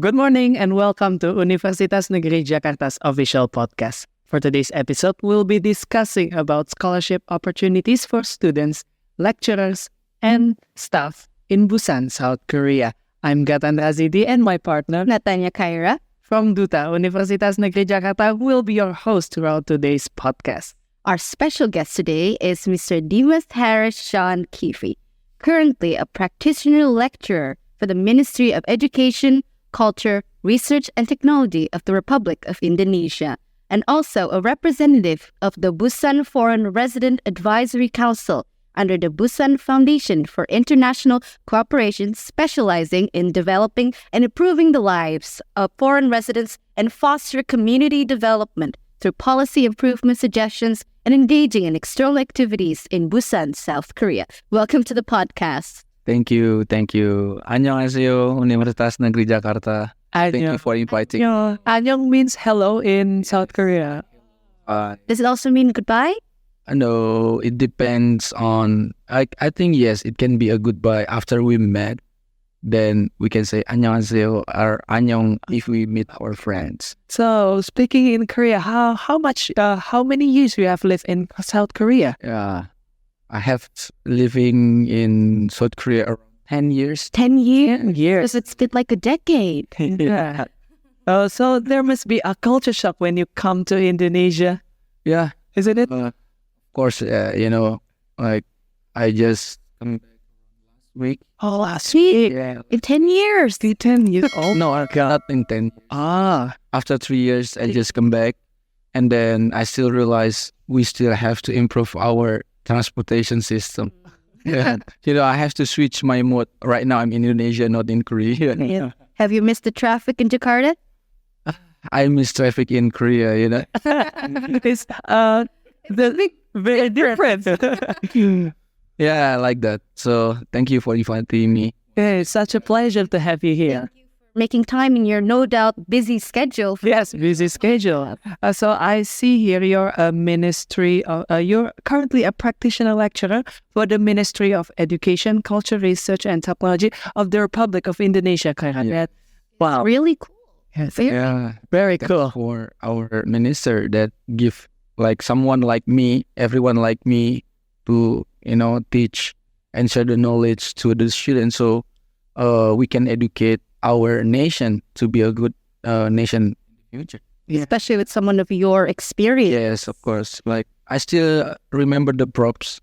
Good morning and welcome to Universitas Negeri Jakarta's official podcast. For today's episode, we'll be discussing about scholarship opportunities for students, lecturers, and staff in Busan, South Korea. I'm Gatan Razidi and my partner, Natanya Kaira. from Duta Universitas Negeri Jakarta, will be your host throughout today's podcast. Our special guest today is Mr. Dimas Harris Sean Keefe, currently a practitioner lecturer for the Ministry of Education, Culture, Research and Technology of the Republic of Indonesia, and also a representative of the Busan Foreign Resident Advisory Council under the Busan Foundation for International Cooperation, specializing in developing and improving the lives of foreign residents and foster community development through policy improvement suggestions and engaging in external activities in Busan, South Korea. Welcome to the podcast. Thank you. 안녕하세요, Universitas Negeri Jakarta. Thank you for inviting. Annyeong means hello in South Korea. Does it also mean goodbye? No, it depends on. I think yes, it can be a goodbye after we met. Then we can say 안녕하세요 or 안녕 if we meet our friends. So, speaking in Korea, how many years you have lived in South Korea? Yeah, I have living in South Korea around 10 years. 10 years? 10 years. Because it's been like a decade. Yeah. So there must be a culture shock when you come to Indonesia, Yeah, isn't it? of course. Like I just come back last week. Oh, last week. Yeah. In 10 years. 10 years old. No, not in 10. After 3 years, I just come back, and then I still realize we still have to improve our transportation system. Yeah, I have to switch my mode. Right now, I'm in Indonesia, not in Korea. Yeah. Have you missed the traffic in Jakarta? I miss traffic in Korea. It's very different. Yeah, I like that. So thank you for inviting me. Yeah, it's such a pleasure to have you here. Making time in your no doubt busy schedule. Yes, busy schedule. So I see here you're you're currently a practitioner lecturer for the Ministry of Education, Culture, Research and Technology of the Republic of Indonesia. Yeah. Wow. Really cool. Yes. Yeah, Very that's cool. for our minister that give like someone like me, everyone like me, to teach and share the knowledge to the students, so we can educate our nation to be a good nation in the future. Yeah. Especially with someone of your experience. Yes, of course. Like I still remember the props.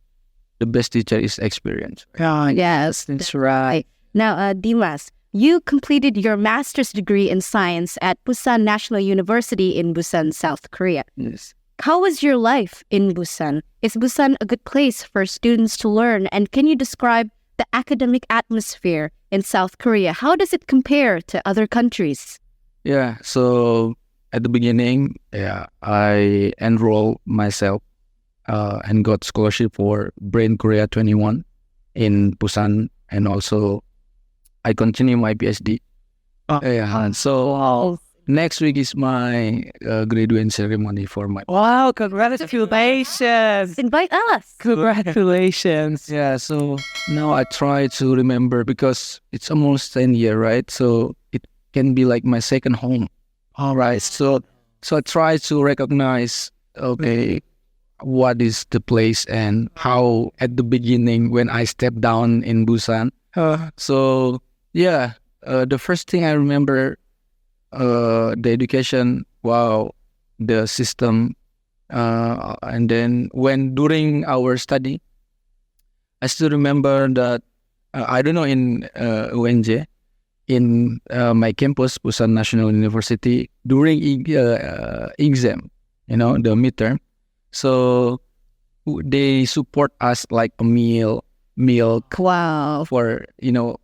The best teacher is experience. Yes, That's right. Now, Dimas, you completed your master's degree in science at Busan National University in Busan, South Korea. Yes. How was your life in Busan? Is Busan a good place for students to learn? And can you describe the academic atmosphere in South Korea? How does it compare to other countries? Yeah. So at the beginning, I enrolled myself and got scholarship for Brain Korea 21 in Busan, and also I continue my PhD. And so next week is my graduation ceremony for my. Wow, congratulations. Invite us. Congratulations. Yeah, so now I try to remember because it's almost 10 years, right? So it can be like my second home. All right. So I try to recognize, okay, what is the place and how at the beginning when I stepped down in Busan. So yeah, the first thing I remember, the education, wow, the system, and then when during our study, I still remember that I don't know in UNJ, in my campus, Busan National University, during exam, the midterm, so they support us like a meal Wow. for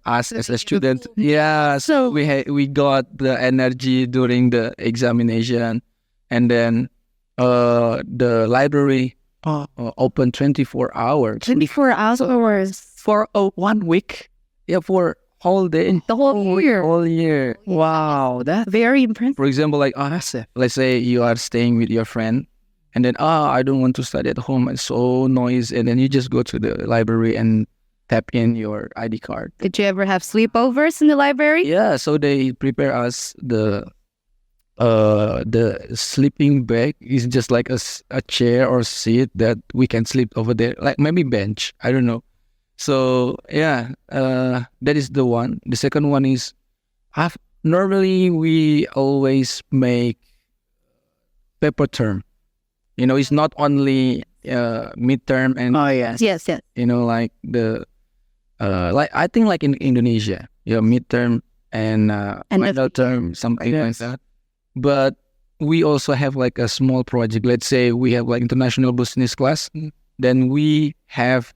us as a student. Yeah, so we got the energy during the examination, and then the library open 24 hours 24 hours. For 1 week. Yeah, for whole day, The whole year. whole year. Wow, that's Very impressive. For example, like let's say you are staying with your friend, and then I don't want to study at home, it's so noisy, and then you just go to the library and tap in your ID card. Did you ever have sleepovers in the library? Yeah, so they prepare us the sleeping bag is just like a chair or seat that we can sleep over there, like maybe bench. I don't know. So yeah, that is the one. The second one is, normally we always make paper term. It's not only midterm and Oh, yes. Yes. like the like I think like in Indonesia, midterm and final term, something like Yes. that. But we also have like a small project. Let's say we have like international business class, then we have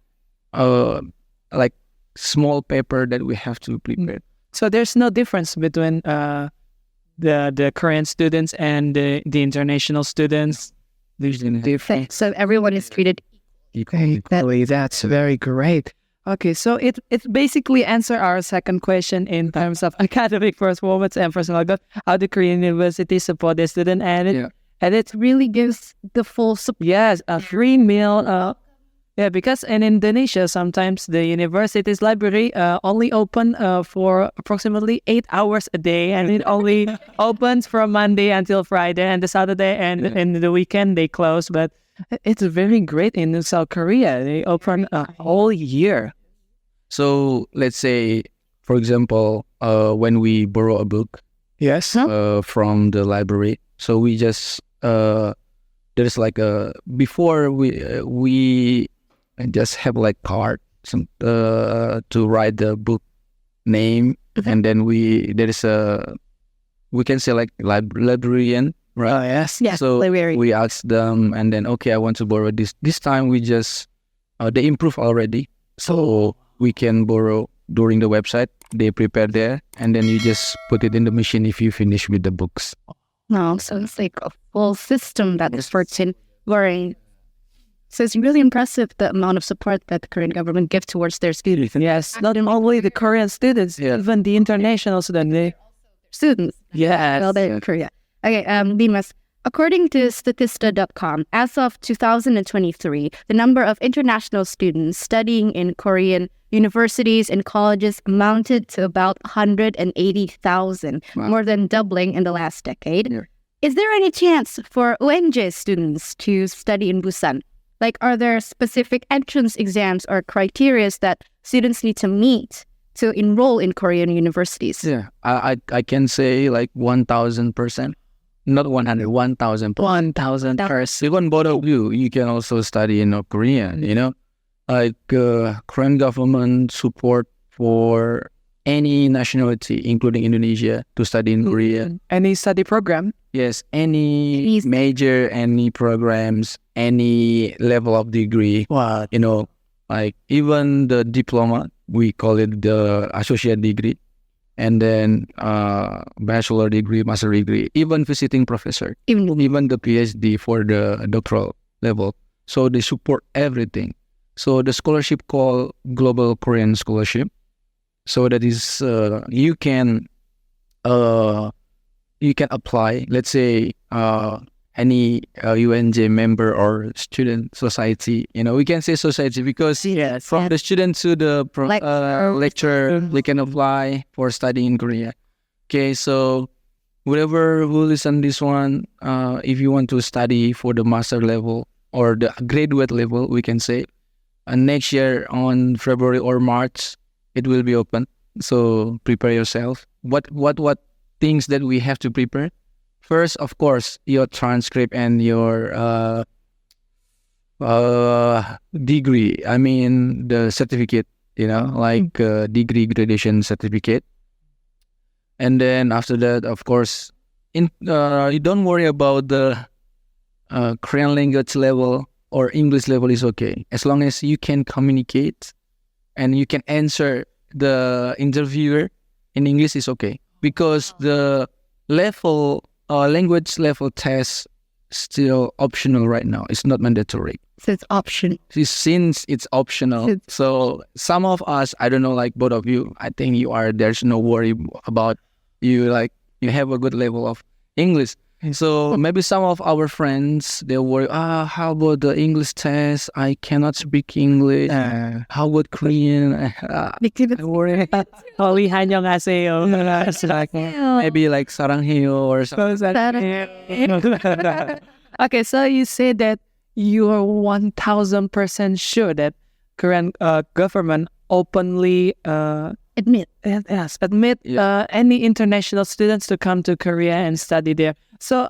like small paper that we have to prepare. So there's no difference between the Korean students and the international students. There's no difference. So everyone is treated Equally, that's very great. Okay, so it basically answer our second question in terms of academic performance and personal growth. How the Korean university support the student, and it really gives the full support. Yes, a free meal. Yeah, because in Indonesia sometimes the university's library only open for approximately 8 hours a day, and it only opens from Monday until Friday, and the Saturday and the weekend they close. But it's very great in South Korea. They open a whole year. So let's say, for example, when we borrow a book Yes. from the library, so we just there's like before we just have like card to write the book name, and then there is we can say like librarian, right? Oh, yes. Yes, So library. we ask them, and then okay, I want to borrow this. This time we just they improve already, so we can borrow during the website. They prepare there, and then you just put it in the machine if you finish with the books. No, so it's like a full system that is for learning. So it's really impressive the amount of support that the Korean government gives towards their students. Yes, not only the Korean students, even the international students. Students. Yes. Well, they're in Korea. Okay, Dimas, according to Statista.com, as of 2023, the number of international students studying in Korean universities and colleges amounted to about 180,000, more than doubling in the last decade. Yeah. Is there any chance for UNJ students to study in Busan? Like, are there specific entrance exams or criteria that students need to meet to enroll in Korean universities? Yeah, I can say like 1,000%, not 100, 1,000%. 1,000%. Even both of you can also study in Korea. Like Korean government support for any nationality, including Indonesia, to study in Korea. Any study program? Yes, any major, any programs, any level of degree. Wow. Like even the diploma, we call it the associate degree, and then bachelor degree, master degree, even visiting professor, even the PhD for the doctoral level. So they support everything. So the scholarship called Global Korean Scholarship. So that is you can apply. Let's say any UNJ member or student society. We can say society because from the student to the lecturer, they can apply for studying in Korea. Okay, so whoever who listen this one, if you want to study for the master level or the graduate level, we can say, next year on February or March, it will be open. So prepare yourself. What things that we have to prepare? First, of course, your transcript and your degree. I mean, the certificate, like degree graduation certificate. And then after that, of course, you don't worry about the Korean language level or English level is okay. As long as you can communicate and you can answer the interviewer in English is okay. Because the language level test still optional right now. It's not mandatory. So it's option. Since it's optional, so some of us, I don't know, like both of you, I think there's no worry about you, like you have a good level of English. So maybe some of our friends, they worry, how about the English test? I cannot speak English. How about Korean? I worry. Holy 안녕하세요. Maybe like saranghaeyo or something. Okay, so you say that you are 1000% sure that Korean government openly Admit. admit Yeah. any international students to come to Korea and study there. So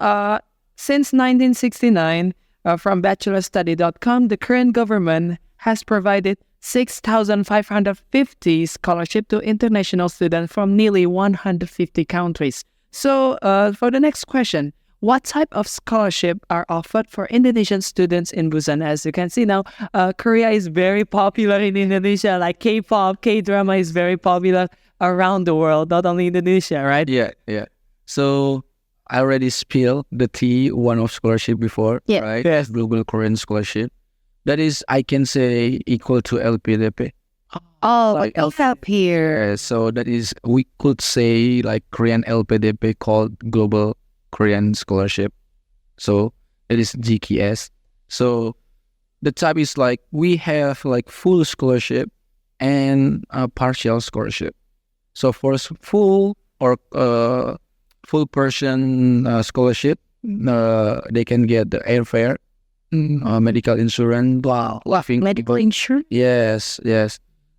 since 1969, from bachelorstudy.com, the Korean government has provided 6,550 scholarship to international students from nearly 150 countries. So for the next question, what type of scholarship are offered for Indonesian students in Busan? As you can see now, Korea is very popular in Indonesia. Like K-pop, K-drama is very popular around the world, not only Indonesia, right? Yeah. So I already spilled the tea, one of scholarship before, Yeah. right? Yes. Global Korean Scholarship. That is, I can say, equal to LPDP. Oh, Like like up here. So that is, we could say like Korean LPDP called Global Korean Scholarship. So it is GKS. So the type is like we have like full scholarship and partial scholarship. So for full or full person scholarship, they can get the airfare, medical insurance, living Medical insurance. Yes.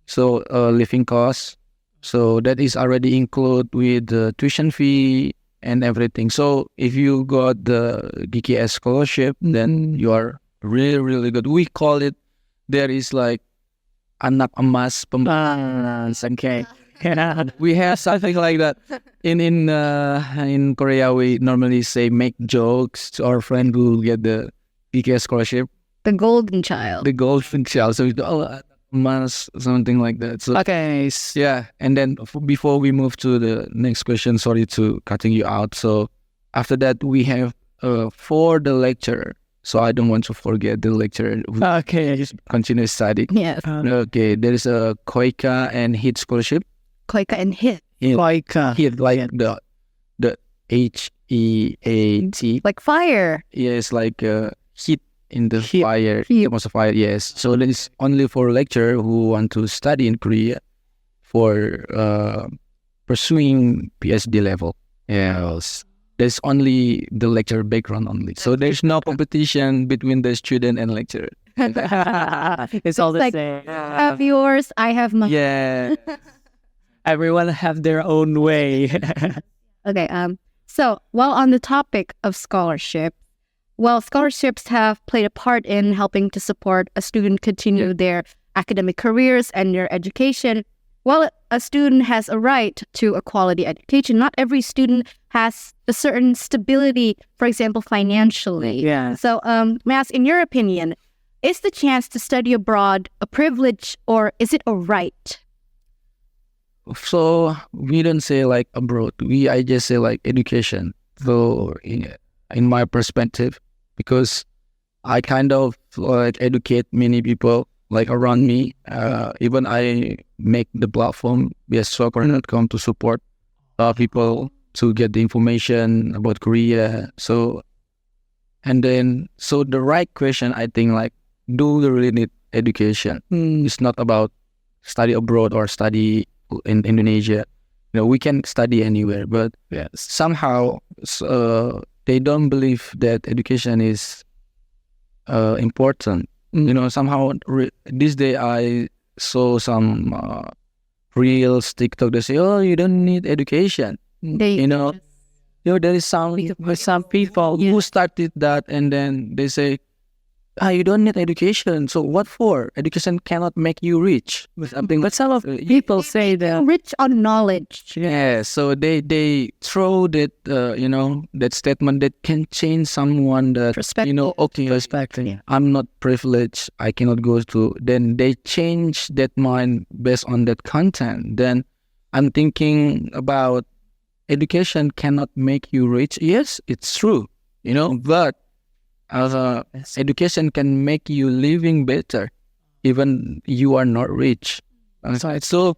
So living costs. So that is already included with the tuition fee and everything. So if you got the GKS scholarship, then you are really, really good. We call it, there is like anak emas Okay. Yeah. we have something like that. In Korea, we normally say make jokes to our friend who get the GKS scholarship, The golden child. the golden child. So emas, something like that. So Okay. yeah, and then before we move to the next question, sorry to cutting you out. So after that, we have for the lecturer. So I don't want to forget the lecturer who Okay. continue study. Yes. Okay, there is a KOICA and HIT scholarship. Koika and hit. Like HIT like the HEAT. Like fire. Yes, like heat in the Heat. fire. Heat. Almost a fire. Yes. So that is only for lecturer who want to study in Korea for pursuing PhD level. Yes. There's only the lecturer background only. So there's no competition between the student and lecturer. it's all the like- same. Have yours, I have mine. Yeah. Everyone have their own way. Okay. So while on the topic of scholarship, well, scholarships have played a part in helping to support a student continue their academic careers and their education. While a student has a right to a quality education, not every student has a certain stability, for example, financially. Yeah. So, may I ask, in your opinion, is the chance to study abroad a privilege or is it a right? So we don't say like abroad. I just say like education. So in my perspective, because I kind of like educate many people like around me. Even I make the platform BSSoccer.com to support people to get the information about Korea. So the right question, I think, like, do we really need education? It's not about study abroad or study in Indonesia. We can study anywhere, but somehow they don't believe that education is important. Somehow this day I saw some reels TikTok. They say, "Oh, you don't need education." There is some people who started that, and then they say, you don't need education. So what for? Education cannot make you rich. But some of people say that. Rich on knowledge. Yeah, so they throw that that statement that can change someone that Perspective. Perspective. I'm not privileged, I cannot go to. Then they change that mind based on that content. Then I'm thinking about education cannot make you rich. Yes, it's true, but education can make you living better, even you are not rich. So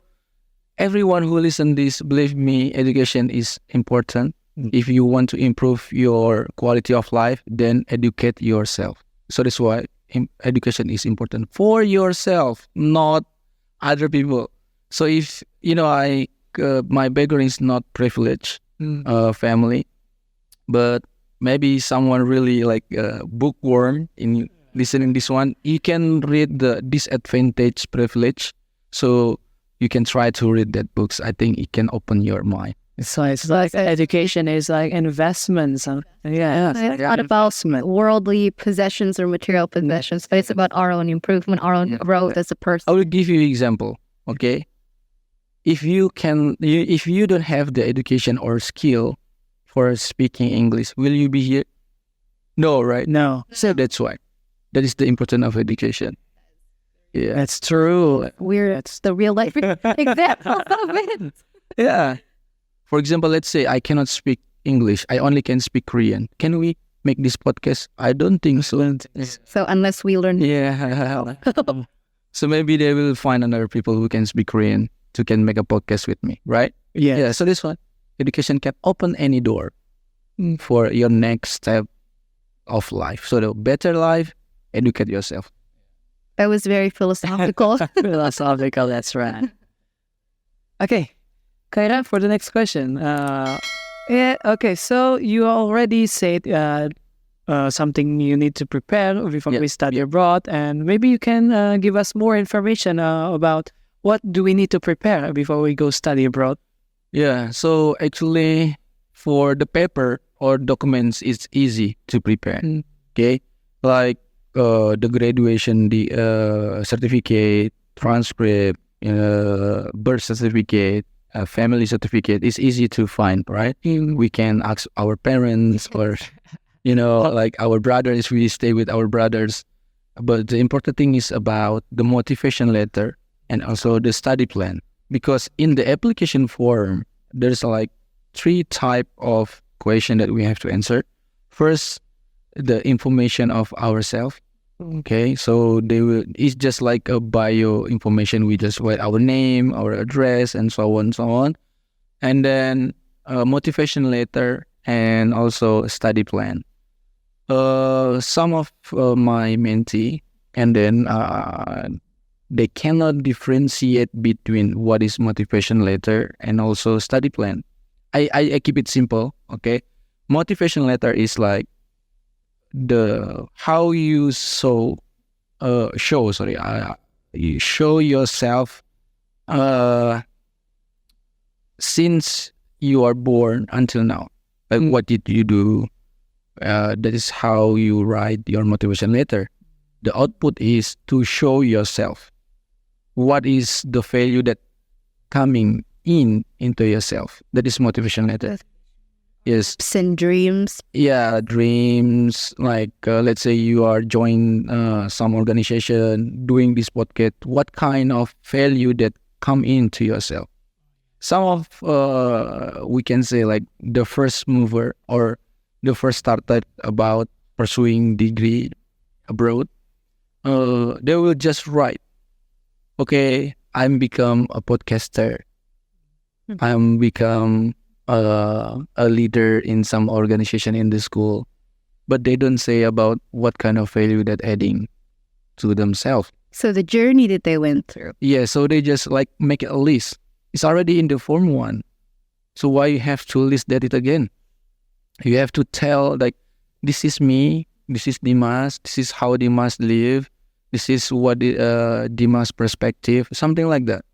everyone who listen this, believe me, education is important. If you want to improve your quality of life, then educate yourself. So that's why education is important for yourself, not other people. So if my background is not privileged family, but maybe someone really like bookworm in listening this one, you can read the disadvantage privilege. So you can try to read that books. I think it can open your mind. So it's like education is like investments. It's not about worldly possessions or material possessions, but it's about our own improvement, our own growth as a person. I will give you an example. Okay, if you don't have the education or skill for speaking English, will you be here? No, right? No. So that's why. That is the importance of education. Yeah, That's true. It's the real life example of it. yeah. For example, let's say I cannot speak English. I only can speak Korean. Can we make this podcast? I don't think so. So unless we learn, Yeah. So maybe they will find another people who can speak Korean who can make a podcast with me, right? Yeah. Yeah. So this one, education can open any door for your next step of life. So the better life, educate yourself. that was very philosophical. Philosophical, that's right. Okay, Kaira, for the next question. Okay, so you already said something you need to prepare before we study abroad, and maybe you can give us more information about what do we need to prepare before we go study abroad. Yeah. So actually, for the paper or documents, it's easy to prepare. Okay, like the graduation, the certificate, transcript, birth certificate, family certificate is easy to find, right? We can ask our parents or, like our brothers, we stay with our brothers. But the important thing is about the motivation letter and also the study plan. Because in the application form, there's like 3 type of question that we have to answer. First, the information of ourselves. Okay, so it's just like a bio information. We just write our name, our address, and so on. And then a motivation letter and also a study plan. Some of my mentee, and then they cannot differentiate between what is motivation letter and also study plan. I keep it simple, okay? Motivation letter is like how you you show yourself since you are born until now. Like what did you do? That is how you write your motivation letter. The output is to show yourself what is the value that coming into yourself. That is motivation letter. Yes. And dreams. Yeah, dreams. Like let's say you are join some organization doing this podcast. What kind of value that come into yourself? Some of we can say like the first mover or the first started about pursuing degree abroad. They will just write, okay, I'm become a podcaster. I'm become a leader in some organization in the school, but they don't say about what kind of value that adding to themselves. So the journey that they went through. Yeah, so they just like make a list. It's already in the form 1. So why you have to list that it again? You have to tell like, this is me, this is Dimas, this is how Dimas live, this is what Dimas perspective, something like that.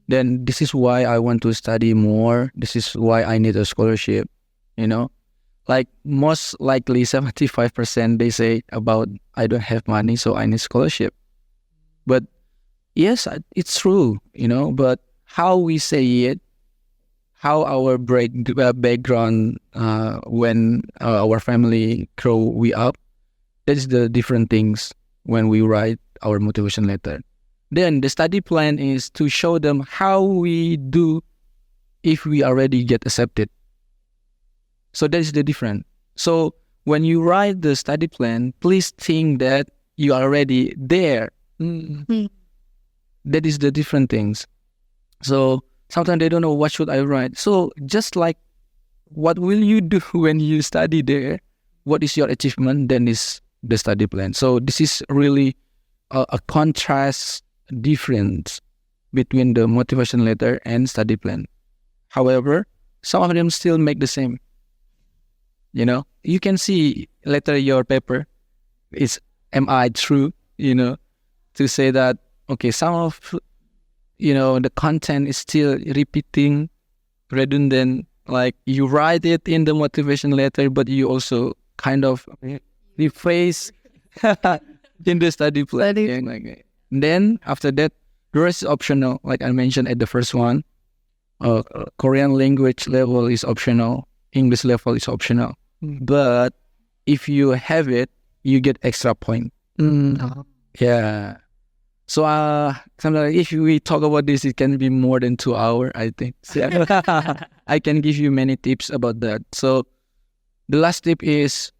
Then this is why I want to study more. This is why I need a scholarship, Like most likely 75% they say about I don't have money, so I need scholarship. But yes, it's true, but how we say it, how our background when our family grow we up, that is the different things when we write our motivation letter. Then the study plan is to show them how we do if we already get accepted. So that is the difference. So when you write the study plan, please think that you are already there. That is the different things. So sometimes they don't know what should I write. So just like what will you do when you study there? What is your achievement? Then is the study plan. So this is really a contrast difference between the motivation letter and study plan. However, some of them still make the same. You know, you can see later your paper is, am I true? You know, to say that, okay, some of, the content is still repeating, redundant. Like you write it in the motivation letter, but you also kind of rephrase in the study plan. Yeah, like, then after that, the rest is optional. Like I mentioned at the first one, Korean language level is optional. English level is optional. But if you have it, you get extra point. Yeah. So sometimes if we talk about this, it can be more than 2 hours, I think. So, I can give you many tips about that. So the last tip is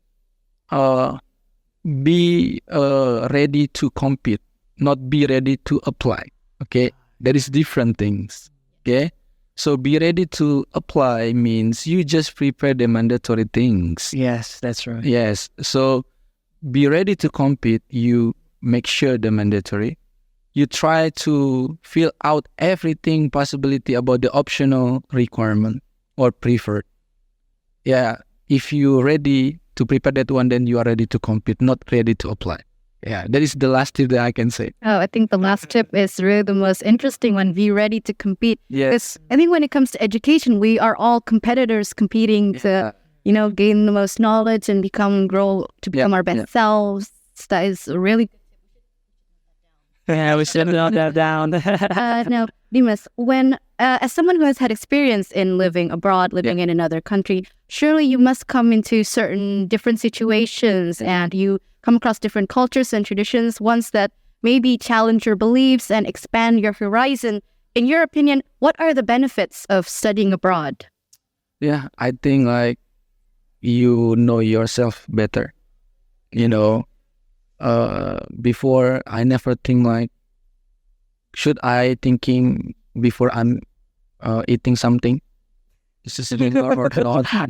be ready to compete, not be ready to apply. Okay, there is different things. Okay, so be ready to apply means you just prepare the mandatory things. Yes, that's right. Yes, so be ready to compete. You make sure the mandatory. You try to fill out everything possibility about the optional requirement or preferred. Yeah, if you're ready to prepare that one, then you are ready to compete, not ready to apply. Yeah, that is the last tip that I can say. Oh, I think the last tip is really the most interesting one. Be ready to compete. Yes. I think when it comes to education, we are all competitors competing to, gain the most knowledge and grow to become our best selves. That is really. Yeah, we should note that down. Now, Dimas, as someone who has had experience in living abroad, living in another country, surely you must come into certain different situations and you come across different cultures and traditions, ones that maybe challenge your beliefs and expand your horizon. In your opinion, what are the benefits of studying abroad? Yeah, I think like you know yourself better. Before I never think like, should I thinking before I'm eating something? Is this or not?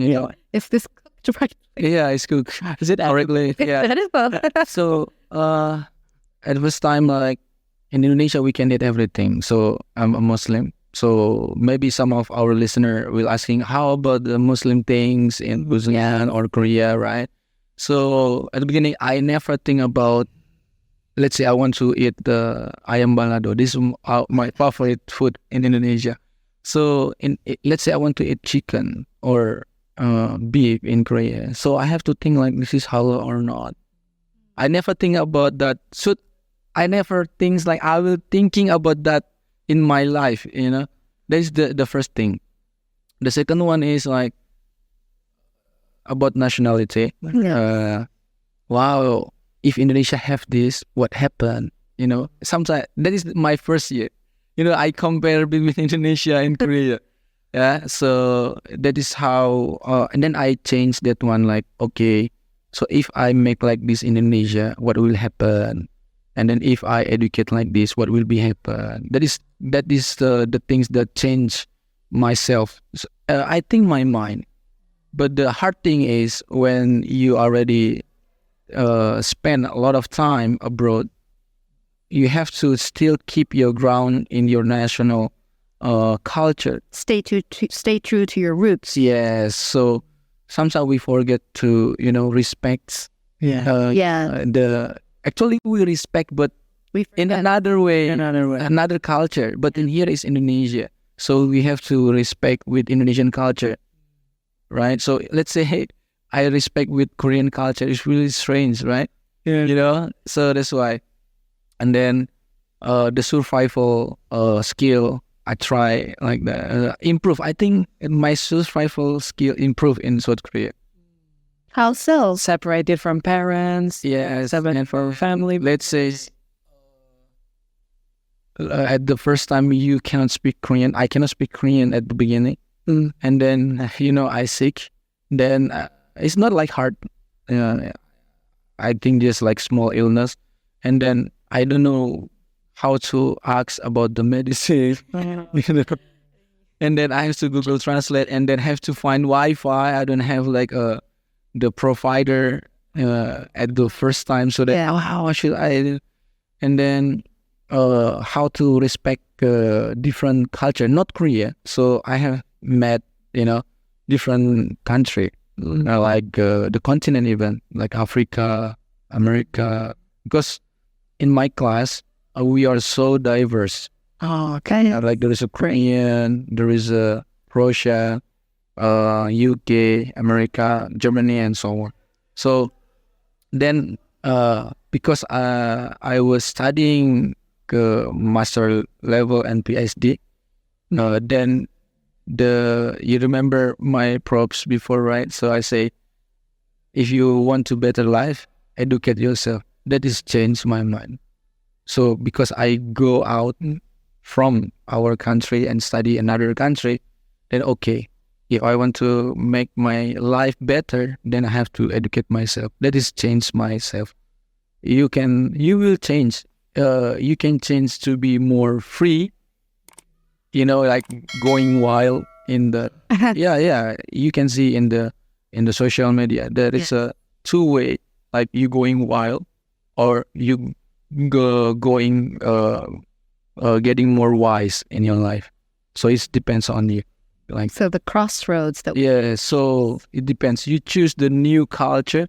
Is this cooked right? Yeah, it's cooked. Is it Correctly? Yeah. That is both. So at first time, like in Indonesia, we can eat everything. So I'm a Muslim. So maybe some of our listener will asking, how about the Muslim things in Busan or Korea, right? So at the beginning, I never think about, let's say I want to eat the ayam balado. This is my favorite food in Indonesia. So let's say I want to eat chicken or beef in Korea. So I have to think like, this is halal or not. I never think about that. I never think like I will thinking about that in my life, That is the first thing. The second one is like about nationality. Wow, if Indonesia have this, what happened? Sometimes that is my first year. I compare between Indonesia and Korea. Yeah, so that is how, and then I changed that one. Like, okay, so if I make like this in Indonesia, what will happen? And then if I educate like this, what will be happen? That is the things that change myself. So, I think my mind. But the hard thing is when you already spend a lot of time abroad, you have to still keep your ground in your national culture. Stay true to your roots. Yes. So sometimes we forget to respect. Actually we respect, but in another way, another culture. But in here is Indonesia, so we have to respect with Indonesian culture, right? So let's say, hey, I respect with Korean culture. It's really strange, right? Yeah. So that's why. And then the survival skill, I try like that improve. I think my survival skill improve in South Korea. How so? Separated from parents. Yes, separated from family. Let's say at the first time you cannot speak Korean. I cannot speak Korean at the beginning, and then I sick. Then it's not like hard. I think just like small illness, and then I don't know how to ask about the medicine. and then I have to Google Translate, and then have to find Wi-Fi. I don't have like the provider at the first time, so that Yeah. how should I, and then how to respect different culture, not Korea. So I have met different country, like the continent, even like Africa, America, because in my class we are so diverse. Oh, okay. Like there is a Korean, there is a Russia, UK, America, Germany, and so on. So then, because I was studying master level and PhD, then you remember my props before, right? So I say, if you want to better life, educate yourself. That is changed my mind. So because I go out from our country and study another country, then okay, if I want to make my life better, then I have to educate myself. That is change myself. You will change. You can change to be more free. Like going wild in the yeah. You can see in the social media there is a two-way, like you going wild, or you going getting more wise in your life. So it depends on you. Like So the crossroads that yeah, so it depends. You choose the new culture,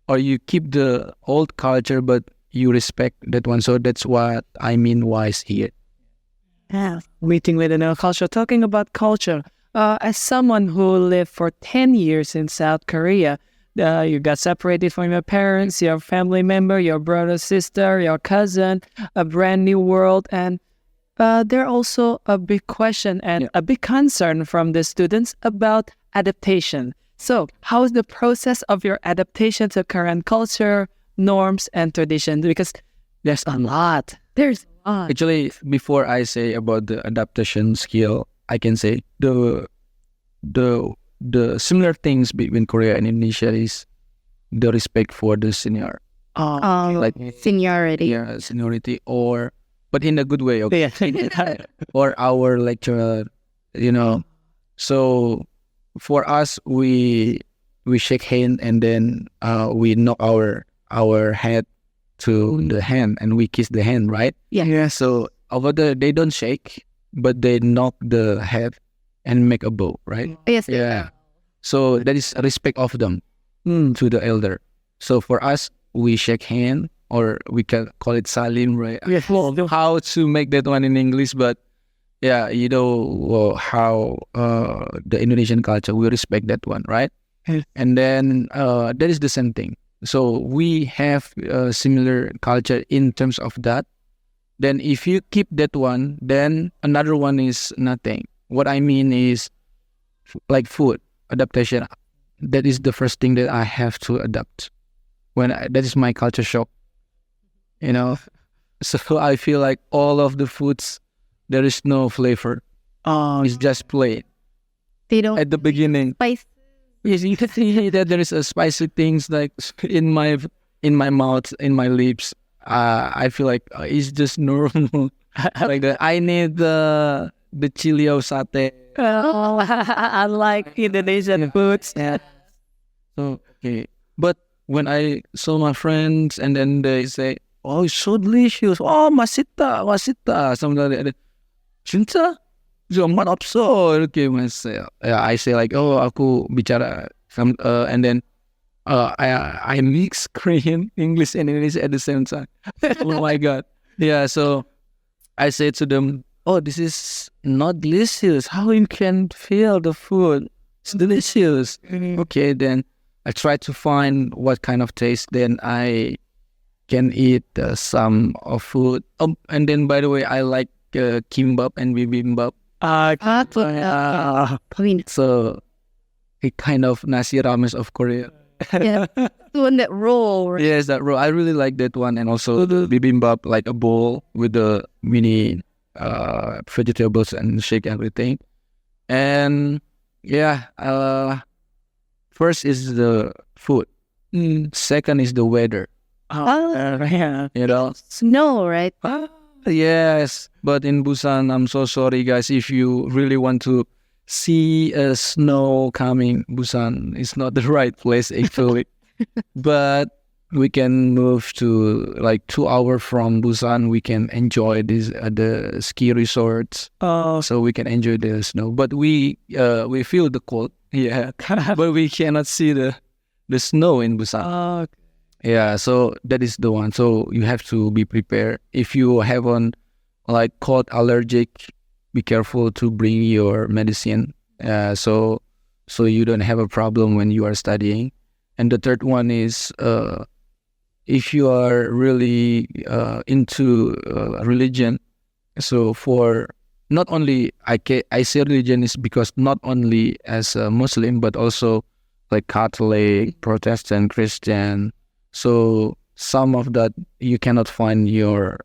or you keep the old culture, but you respect that one. So that's what I mean wise here. Yeah, meeting with another culture. Talking about culture, as someone who lived for 10 years in South Korea, you got separated from your parents, your family member, your brother, sister, your cousin, a brand new world. And there are also a big question and a big concern from the students about adaptation. So how is the process of your adaptation to current culture, norms, and traditions? Because there's a lot. There's a lot. Actually, before I say about the adaptation skill, I can say the similar things between Korea and Indonesia is the respect for the senior. Like seniority. Yeah, seniority, but in a good way, okay? Yeah. Or our lecturer, So for us, we shake hand, and then we knock our head to the hand, and we kiss the hand, right? Yeah. So over there, they don't shake, but they knock the head and make a bow, right? Yes. Yeah. So that is a respect of them to the elder. So for us, we shake hand, or we can call it salim, right? Yeah. How to make that one in English, but yeah, how the Indonesian culture, we respect that one, right? Yes. And then that is the same thing. So we have similar culture in terms of that. Then if you keep that one, then another one is nothing. What I mean is like food adaptation. That is the first thing that I have to adapt. That is my culture shock, So I feel like all of the foods, there is no flavor. It's just plain. They don't At the beginning, spice. yes, you can see that there is a spicy things like in my mouth, in my lips. I feel like it's just normal. Like that. I need the chili or satay. Unlike Indonesian foods. Yeah. So okay, but when I saw my friends, and then they say, "Oh, it's so delicious. Oh, masita, masita." Something like that. Cinta? Zaman 없어. Okay, Mas. I say like, oh, aku bicara and then I mix Korean, English, and English at the same time. Oh my god. Yeah, so I say to them, oh, this is not delicious. How you can feel the food? It's delicious. Okay, then I try to find what kind of taste. Then I can eat some of food. And then, by the way, I like kimbap and bibimbap. So a kind of nasi rames of Korea. Yeah. The one that roll. Right? Yes, that roll. I really like that one, and also the bibimbap, like a bowl with the mini vegetables and shake everything. And yeah, first is the food. Second is the weather. Yeah. You know, Snow, right? Yes, but in Busan, I'm so sorry, guys. If you really want to see snow coming, Busan is not the right place actually. But we can move to like 2 hours from Busan. We can enjoy this the ski resorts, Oh, so we can enjoy the snow. But we feel the cold, yeah. But we cannot see the snow in Busan. oh, Yeah, so that is the one. So you have to be prepared. If you have on like cold allergic, be careful to bring your medicine. So you don't have a problem when you are studying. And the third one is if you are really into religion. So for not only I say religion is because not only as a Muslim but also like Catholic, Protestant, Christian. So some of that you cannot find your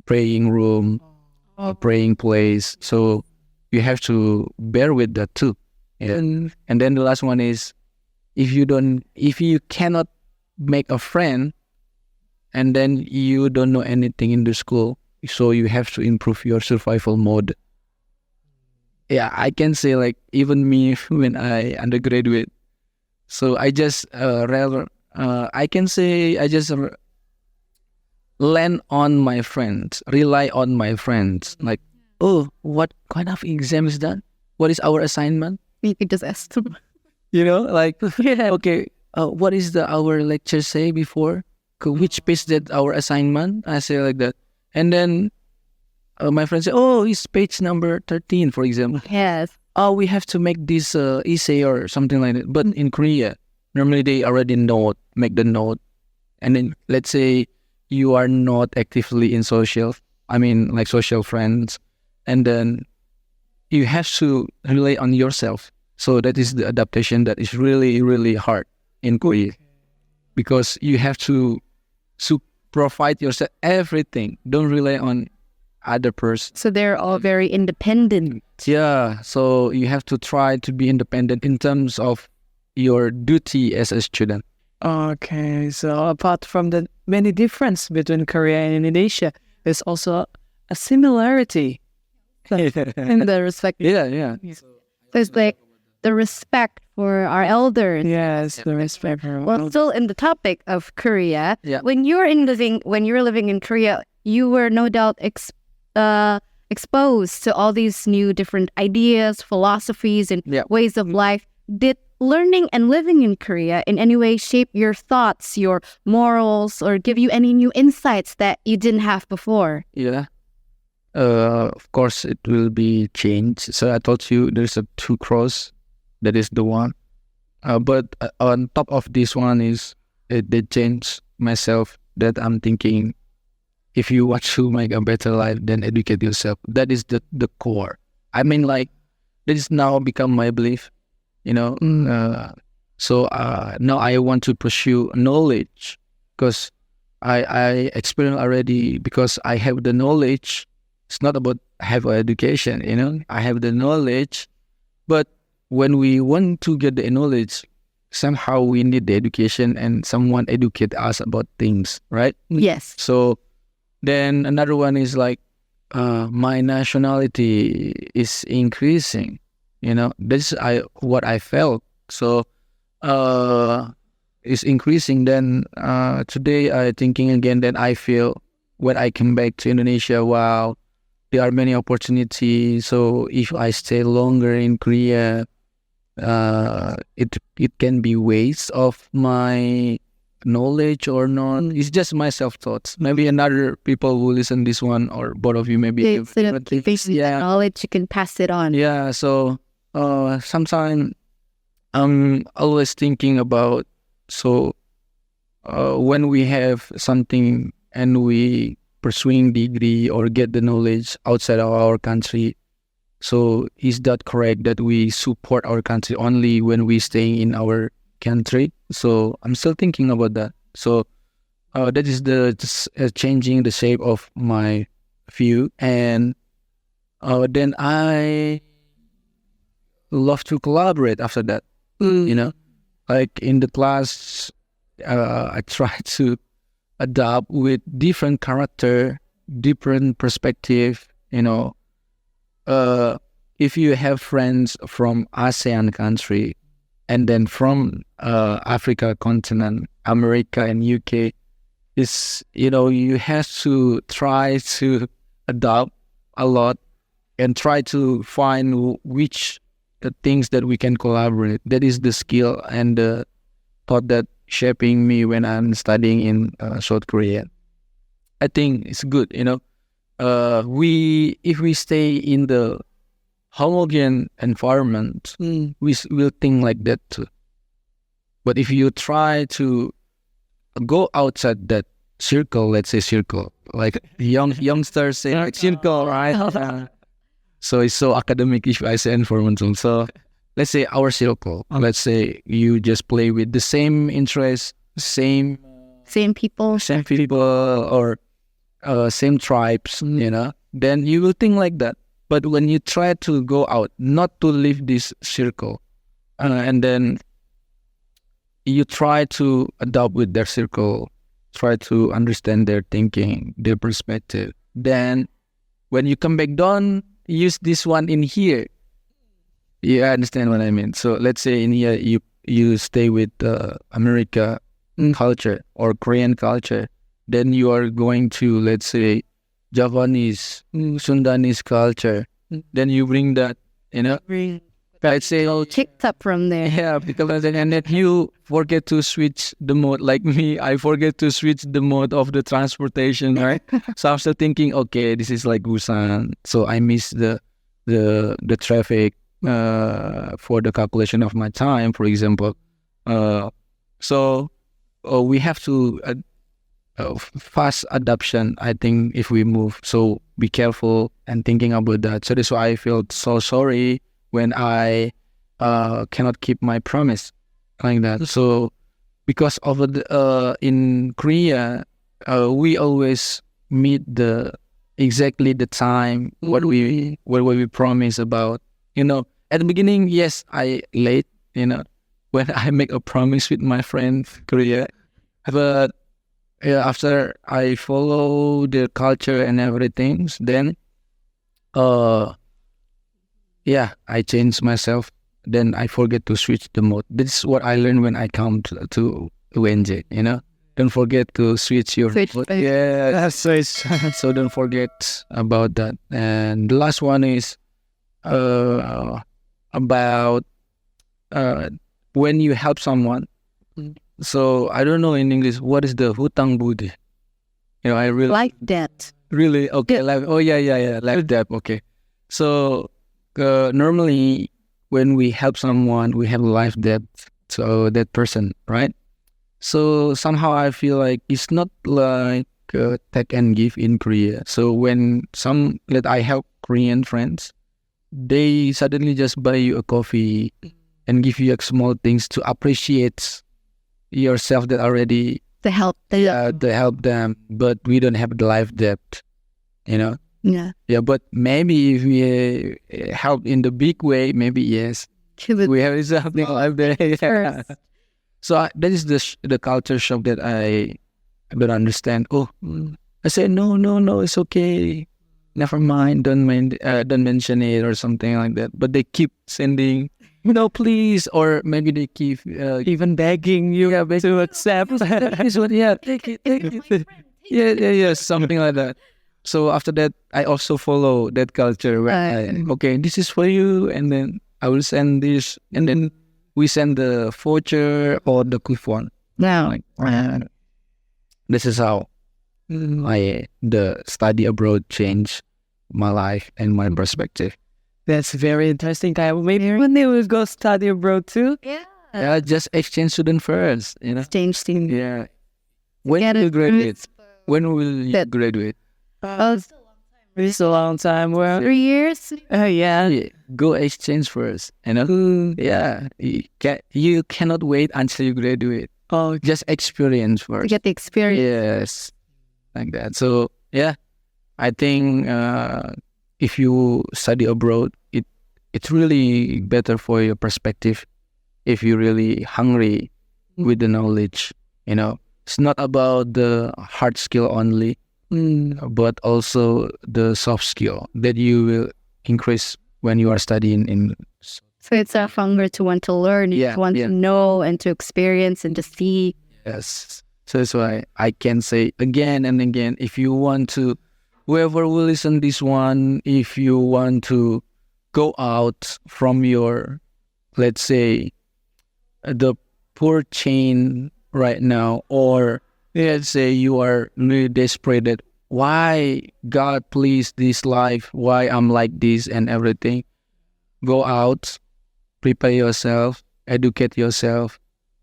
praying room, praying place. So you have to bear with that too. Yeah. And then the last one is if you cannot make a friend and then you don't know anything in the school, so you have to improve your survival mode. Yeah, I can say like even me when I undergraduate, so I just I can say I just rely on my friends. Like, oh, what kind of exam is that? What is our assignment? You could just ask them. Like, Yeah. okay, what is our lecture say before? Which page that our assignment? I say like that. And then my friend say, oh, it's page number 13, for example. Yes. Oh, we have to make this essay or something like that. But in Korea, normally they already make the note. And then let's say you are not actively in like social friends. And then you have to rely on yourself. So that is the adaptation that is really, really hard in Korea. Because you have to provide yourself everything. Don't rely on other person. So they're all very independent. Yeah, so you have to try to be independent in terms of your duty as a student. okay. So apart from the many difference between Korea and Indonesia, there's also a similarity. In the respect. Yeah. There's like the respect for our elders. Yes, the respect for Well, still in the topic of Korea, Yeah. when you were living in Korea, you were no doubt exposed to all these new different ideas, philosophies, and Yeah. ways of life. Did learning and living in Korea in any way shape your thoughts, your morals, or give you any new insights that you didn't have before? Yeah. Of course, it will be changed. So I told you there's a 2 cross. That is the one. But on top of this one is they change myself that I'm thinking if you want to make a better life, then educate yourself. That is the core. I mean, like, that is now become my belief, So now I want to pursue knowledge because I experience already because I have the knowledge. It's not about have an education, I have the knowledge, but when we want to get the knowledge, somehow we need the education and someone educate us about things, right? Yes. So then another one is like my nationality is increasing, This is what I felt. So it's increasing. Then today I thinking again. Then I feel when I come back to Indonesia, wow, there are many opportunities. So if I stay longer in Korea, it can be waste of my knowledge or not. It's just my self thoughts. Maybe another people who listen this one or both of you maybe Instead of keeping the knowledge, you can pass it on. Yeah. So sometimes I'm always thinking about when we have something and we pursuing degree or get the knowledge outside of our country. So is that correct that we support our country only when we stay in our country? So I'm still thinking about that. So that is changing the shape of my view. And then I love to collaborate after that, like in the class, I try to adapt with different character different perspective. If you have friends from ASEAN country and then from Africa continent, America and UK, you have to try to adopt a lot and try to find which the things that we can collaborate. That is the skill and the thought that shaping me when I'm studying in South Korea. I think it's good, if we stay in the homogeneous environment, we will think like that too. But if you try to go outside that circle, let's say circle, like youngsters say like circle, right? So it's so academic if I say environmental. So let's say our circle. Let's say you just play with the same interests, same people, or same tribes, then you will think like that. But when you try to go out, not to leave this circle, and then you try to adopt with their circle, try to understand their thinking, their perspective, then when you come back down, use this one in here. You understand what I mean? So let's say in here you stay with America culture or Korean culture, then you are going to, let's say, Japanese, Sundanese culture. Then you bring that, let's say, kicked up from there. yeah, because and then you forget to switch the mode. Like me, I forget to switch the mode of the transportation, right? So I'm still thinking, okay, this is like Busan, so I miss the traffic for the calculation of my time, for example. So we have to fast adoption, I think, if we move. So be careful and thinking about that. So that's why I feel so sorry when I cannot keep my promise like that. So because of in Korea, we always meet exactly the time what we promise about. At the beginning, yes, I late. When I make a promise with my friend Korea, but after I follow their culture and everything, then I change myself. Then I forget to switch the mode. This is what I learned when I come to UNJ. Don't forget to switch your mode. Yeah, so don't forget about that. And the last one is about when you help someone. So I don't know in English what is the hutang budi. I really Like that. Really? Okay. Like that. Okay. So normally when we help someone, we have life debt to that person, right? So somehow I feel like it's not like take and give in Korea. So when I help Korean friends, they suddenly just buy you a coffee and give you small things to appreciate yourself that already To help them, but we don't have the life debt, Yeah. Yeah, but maybe if we help in the big way, maybe yes, we have something like that. Yeah. So that is the culture shock that I don't understand. Oh, I said no, it's okay. Never mind, don't mention it or something like that. But they keep sending, please, or maybe they keep Even begging you to accept. this one, take it. Yeah, something like that. So after that, I also follow that culture where okay, this is for you, and then I will send this, and then we send the voucher or the coupon. Now, This is how the study abroad changed my life and my perspective. That's very interesting, Kyle. Maybe when they will go study abroad too. Yeah, just exchange student first, Exchange team. Yeah. When will you graduate? When will you graduate? It's a long time. Well, 3 years. yeah. Go exchange first, Yeah. You cannot wait until you graduate. Oh, Just experience first. Get the experience. Yes, like that. So yeah, I think if you study abroad, it's really better for your perspective. If you're really hungry with the knowledge, it's not about the hard skill only. but also the soft skill that you will increase when you are studying in. So it's a hunger to want to learn, Yeah, to want yeah. to know and to experience and to see. Yes. So that's why I can say again and again, if you want to, whoever will listen this one, if you want to go out from your, let's say, the poor chain right now, or let's say you are really desperate that why God please this life, why I'm like this and everything, go out, prepare yourself, educate yourself.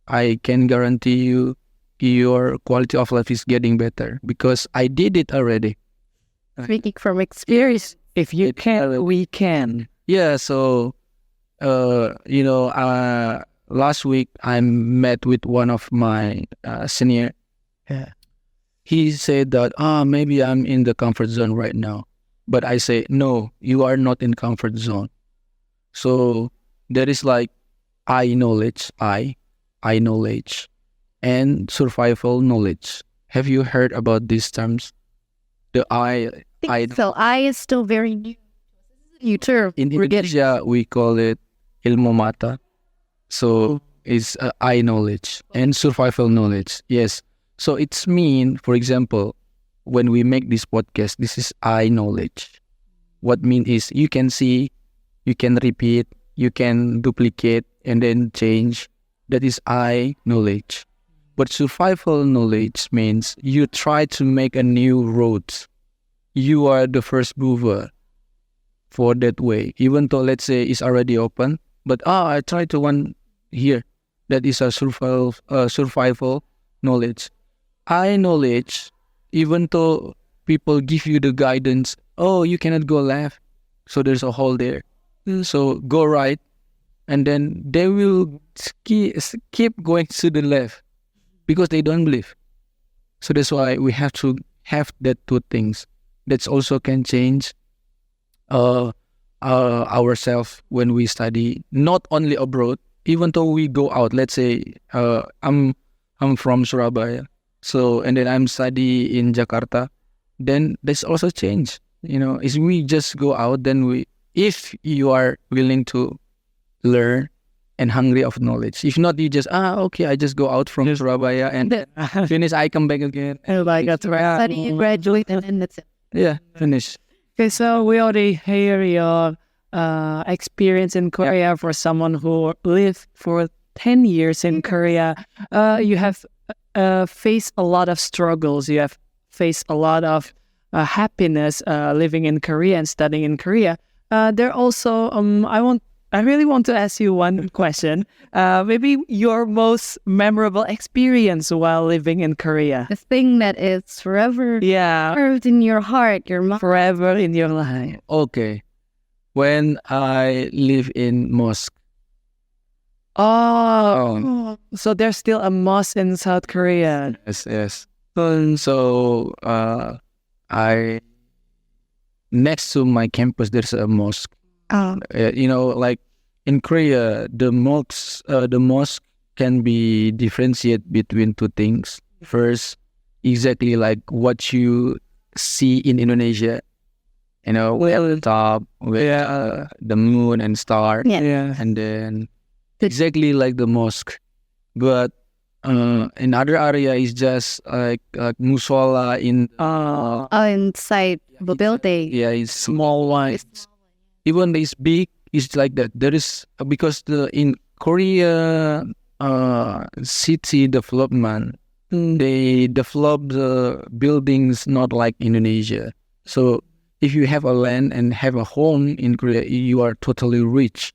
I can guarantee you your quality of life is getting better because I did it already. Speaking from experience. If you can, we can. Yeah, so last week I met with one of my senior. Yeah. He said that maybe I'm in the comfort zone right now, but I say no, you are not in comfort zone. So there is like I knowledge, and survival knowledge. Have you heard about these terms? The I So I is still very new. New term. in We're getting Indonesia we call it ilmu mata. So it's I knowledge and survival knowledge. Yes. So it's mean, for example, when we make this podcast, this is I knowledge. What mean is you can see, you can repeat, you can duplicate and then change. That is I knowledge. But survival knowledge means you try to make a new road. You are the first mover for that way. Even though let's say it's already open, but I try to one here. That is a survival knowledge. I knowledge, even though people give you the guidance, oh, you cannot go left, so there's a hole there. So go right, and then they will keep going to the left because they don't believe. So that's why we have to have that two things. That also can change ourselves when we study, not only abroad. Even though we go out, let's say I'm from Surabaya, so and then I'm study in Jakarta, then there's also change. If we just go out, then if you are willing to learn and hungry of knowledge. If not, you just okay, I just go out from Surabaya and finish. I come back again. Like that's right. study, graduate, and then that's it. Yeah, finish. Okay, so we already hear your experience in Korea for someone who lived for 10 years in Korea. You have faced a lot of struggles. You have faced a lot of happiness living in Korea and studying in Korea. There also, I really want to ask you one question. Maybe your most memorable experience while living in Korea. The thing that is forever Yeah, carved in your heart, your mind. forever in your life. Okay, when I live in mosque. Oh, so there's still a mosque in South Korea. Yes. And so I next to my campus there's a mosque. Like in Korea, the mosque can be differentiated between two things. First, exactly like what you see in Indonesia, with the top, with the moon and star, Yeah. and then exactly like the mosque. But in other area is just like musola in Inside the building. yeah, it's Small ones. even it's big, it's like that. There is because in Korea city development, they develop the buildings not like Indonesia. So if you have a land and have a home in Korea, you are totally rich,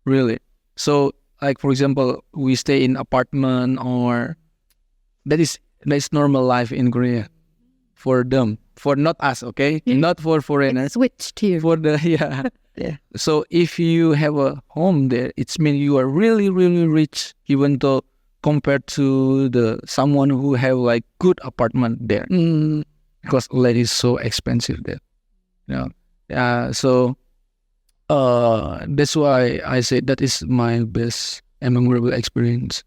really. So like for example, we stay in apartment or that's normal life in Korea for them, for not us, okay, not for foreigners. Switch to For the Yeah. So if you have a home there, it's mean you are really really rich, even though compared to someone who have like good apartment there, because land is so expensive there. So that's why I say that is my best and memorable experience,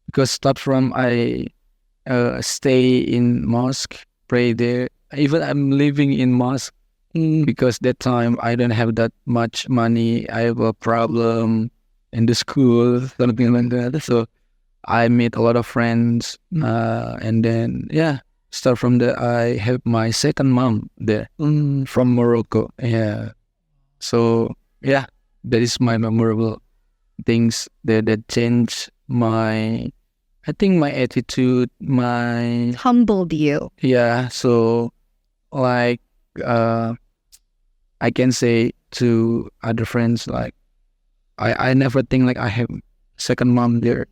because start from I stay in mosque, pray there, even I'm living in mosque because that time I don't have that much money. I have a problem in the school, something like that. So I meet a lot of friends, and then start from there. I have my second mom there from Morocco. Yeah, so that is my memorable things that change my, I think, my attitude, my Humbled you. So like I can say to other friends like I never think like I have second mom there.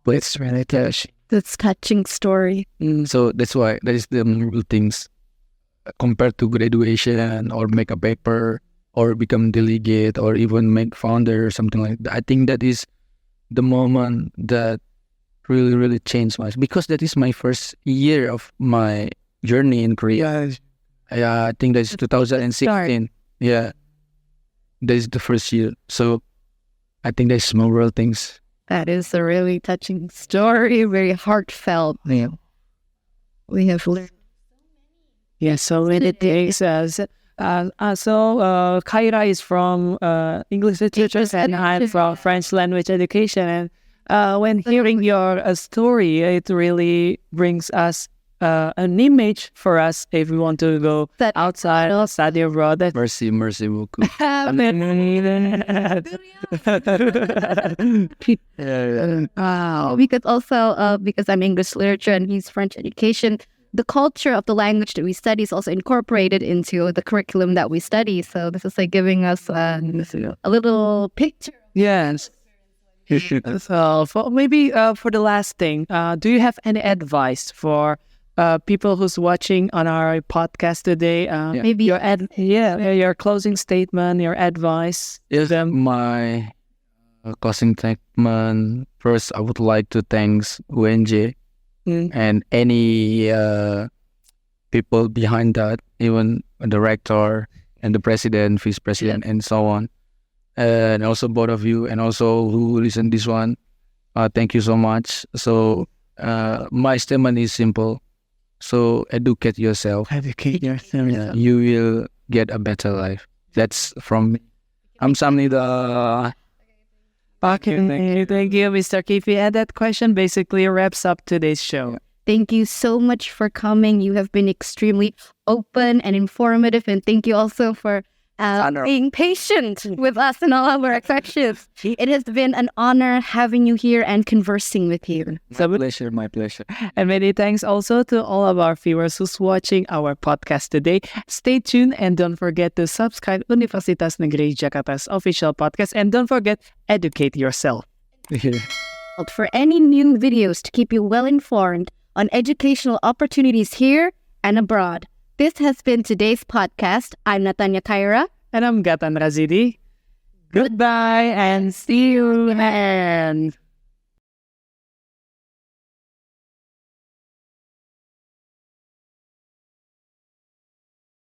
But it's really touching. That's touching story. So that's why that is the memorable things compared to graduation or make a paper or become delegate or even make founder or something like that. I think that is the moment that really, really changed much because that is my first year of my journey in Korea. Yeah, I think that's 2016. Yeah, that is the first year. So I think that's memorable things. That is a really touching story, very heartfelt. Yeah. We have learned. Yeah, so many things. So Kyra is from English literature and I'm from French language education. And when hearing your story, it really brings us an image for us if we want to go outside or study abroad. Merci beaucoup. Wow. Because also, because I'm English literature and he's French education, the culture of the language that we study is also incorporated into the curriculum that we study. So this is like giving us a little picture. Yes. So for the last thing, do you have any advice for people who's watching on our podcast today? Maybe your closing statement, your advice. Yes, my closing statement. First, I would like to thank UNJ and any people behind that, even the rector and the president, vice president, and so on. And also both of you, and also who listen this one. Thank you so much. So my statement is simple. So educate yourself. Yeah. You will get a better life. That's from me. I'm Samni the. Okay, thank you, Mr. Keefe. And that question basically wraps up today's show. Thank you so much for coming. You have been extremely open and informative. And thank you also for being patient with us and all of our questions. It has been an honor having you here and conversing with you. My pleasure. And many thanks also to all of our viewers who's watching our podcast today. Stay tuned and don't forget to subscribe Universitas Negeri Jakarta's official podcast. And don't forget, educate yourself. For any new videos to keep you well informed on educational opportunities here and abroad. This has been today's podcast. I'm Natanya Kyra. And I'm Gatan Razidi. Goodbye and see you, and